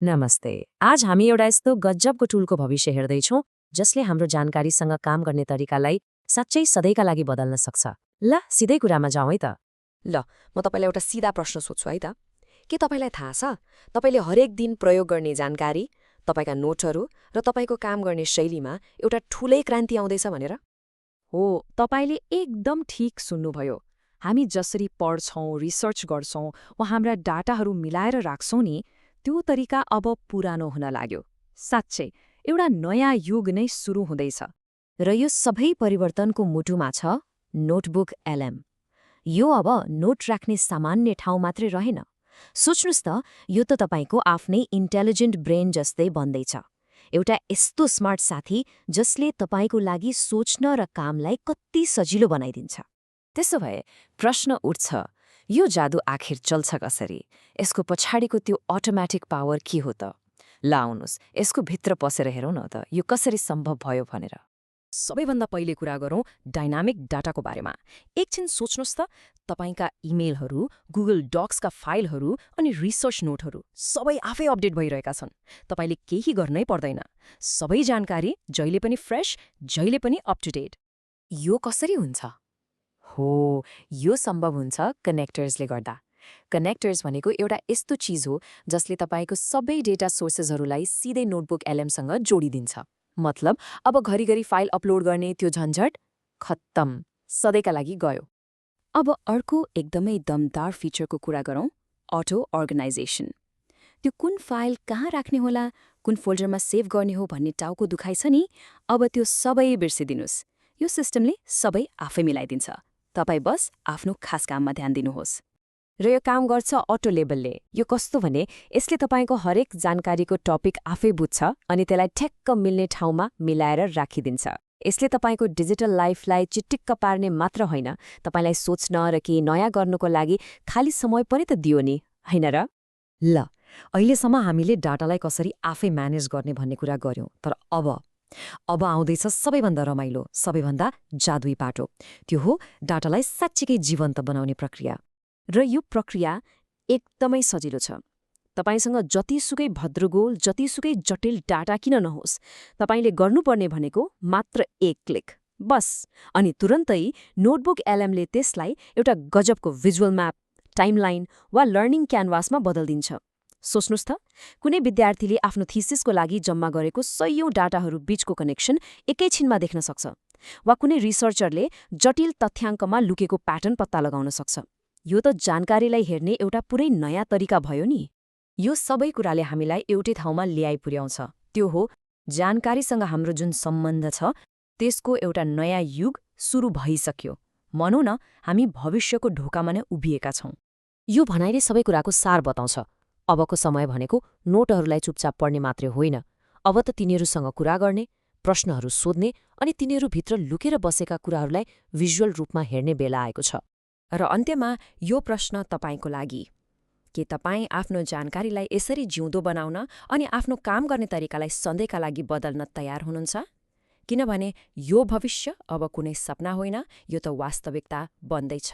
नमस्ते। आज हामी एउटा यस्तो गजबको टुलको भविष्य हेर्दैछौँ जसले हाम्रो जानकारीसँग काम गर्ने तरिकालाई साँच्चै सधैँका लागि बदल्न सक्छ। ल सिधै कुरामा जाउँ है त। ल म तपाईँलाई एउटा सिधा प्रश्न सोध्छु है त। के तपाईँलाई थाहा छ तपाईँले हरेक दिन प्रयोग गर्ने जानकारी, तपाईँका नोटहरू र तपाईँको काम गर्ने शैलीमा एउटा ठूलै क्रान्ति आउँदैछ भनेर? हो, तपाईँले एकदम ठिक सुन्नुभयो। हामी जसरी पढ्छौँ, रिसर्च गर्छौँ वा हाम्रा डाटाहरू मिलाएर राख्छौँ नि, त्यो तरिका अब पुरानो हुन लाग्यो। साँच्चै एउटा नयाँ युग नै सुरु हुँदैछ। र यो सबै परिवर्तनको मुटुमा छ नोटबुक एलएम। यो अब नोट राख्ने सामान्य ठाउँ मात्रै रहेन। सोच्नुस् त, यो त तपाईँको आफ्नै इन्टेलिजेन्ट ब्रेन जस्तै बन्दैछ। एउटा यस्तो स्मार्ट साथी जसले तपाईँको लागि सोच्न र कामलाई कति सजिलो बनाइदिन्छ। त्यसो भए प्रश्न उठ्छ, यो जादु आखिर चल्छ कसरी? यसको पछाडिको त्यो अटोमेटिक पावर के हो त? ल आउनुहोस्, यसको भित्र पसेर हेरौँ न त यो कसरी सम्भव भयो भनेर। सबैभन्दा पहिले कुरा गरौँ डाइनामिक डाटाको बारेमा। एकछिन सोच्नुहोस् त, तपाईँका इमेलहरू, गुगल डक्सका फाइलहरू अनि रिसर्च नोटहरू सबै आफै अपडेट भइरहेका छन्। तपाईँले केही गर्नै पर्दैन। सबै जानकारी जहिले पनि फ्रेश, जहिले पनि अप टु डेट। यो कसरी हुन्छ? हो, यो सम्भव हुन्छ कनेक्टर्सले गर्दा। कनेक्टर्स भनेको एउटा यस्तो चिज हो जसले तपाईँको सबै डेटा सोर्सेसहरूलाई सिधै नोटबुक एलएमसँग जोडिदिन्छ। मतलब अब घरिघरि फाइल अपलोड गर्ने त्यो झन्झट खत्तम, सधैँका लागि गयो। अब अर्को एकदमै दमदार फिचरको कुरा गरौँ, अटो अर्गनाइजेसन। त्यो कुन फाइल कहाँ राख्ने होला, कुन फोल्डरमा सेभ गर्ने हो भन्ने टाउको दुखाइ छ नि, अब त्यो सबै बिर्सिदिनुस्। यो सिस्टमले सबै आफै मिलाइदिन्छ। तपाईँ बस आफ्नो खास काममा ध्यान दिनुहोस्। र यो काम गर्छ अटो लेबलले। यो कस्तो भने यसले तपाईँको हरेक जानकारीको टपिक आफै बुझ्छ अनि त्यसलाई ठ्याक्क मिल्ने ठाउँमा मिलाएर राखिदिन्छ। यसले तपाईँको डिजिटल लाइफलाई चिटिक्क पार्ने मात्र होइन, तपाईँलाई सोच्न र केही नयाँ गर्नुको लागि खाली समय पनि त दियो नि, होइन र? ल, अहिलेसम्म हामीले डाटालाई कसरी आफै म्यानेज गर्ने भन्ने कुरा गर्यौं, तर अब आउँदैछ सबैभन्दा रमाइलो, सबैभन्दा जादुई पाटो। त्यो हो डाटालाई साँच्चीकै जीवन्त बनाउने प्रक्रिया। र यो प्रक्रिया एकदमै सजिलो छ। तपाईँसँग जतिसुकै भद्रगोल, जतिसुकै जटिल डाटा किन नहोस्, तपाईँले गर्नुपर्ने भनेको मात्र एक क्लिक, बस। अनि तुरन्तै नोटबुक एलएमले त्यसलाई एउटा गजबको भिजुअल म्याप, टाइमलाइन वा लर्निङ क्यानभासमा बदलिदिन्छ। सोच्नुस् त, कुनै विद्यार्थीले आफ्नो थिसिसको लागि जम्मा गरेको सयौं डाटाहरू बीचको कनेक्सन एकैछिनमा देख्न सक्छ, वा कुनै रिसर्चरले जटिल तथ्याङ्कमा लुकेको प्याटर्न पत्ता लगाउन सक्छ। यो त जानकारीलाई हेर्ने एउटा पुरै नयाँ तरिका भयो नि। यो सबै कुराले हामीलाई एउटै ठाउँमा ल्याइ पुर्याउँछ। त्यो हो जानकारीसँग हाम्रो जुन सम्बन्ध छ त्यसको एउटा नयाँ युग सुरु भइसक्यो। भनौँ न, हामी भविष्यको ढोकामा नै उभिएका छौँ। यो भनाइले सबै कुराको सार बताउँछ। अबको समय भनेको नोटहरूलाई चुपचाप पढ्ने मात्रै होइन, अब त तिनीहरूसँग कुरा गर्ने, प्रश्नहरू सोध्ने अनि तिनीहरूभित्र लुकेर बसेका कुराहरूलाई भिजुअल रूपमा हेर्ने बेला आएको छ। र अन्त्यमा यो प्रश्न तपाईँको लागि, के तपाईँ आफ्नो जानकारीलाई यसरी जिउँदो बनाउन अनि आफ्नो काम गर्ने तरिकालाई सधैँका लागि बदल्न तयार हुनुहुन्छ? किनभने यो भविष्य अब कुनै सपना होइन, यो त वास्तविकता बन्दैछ।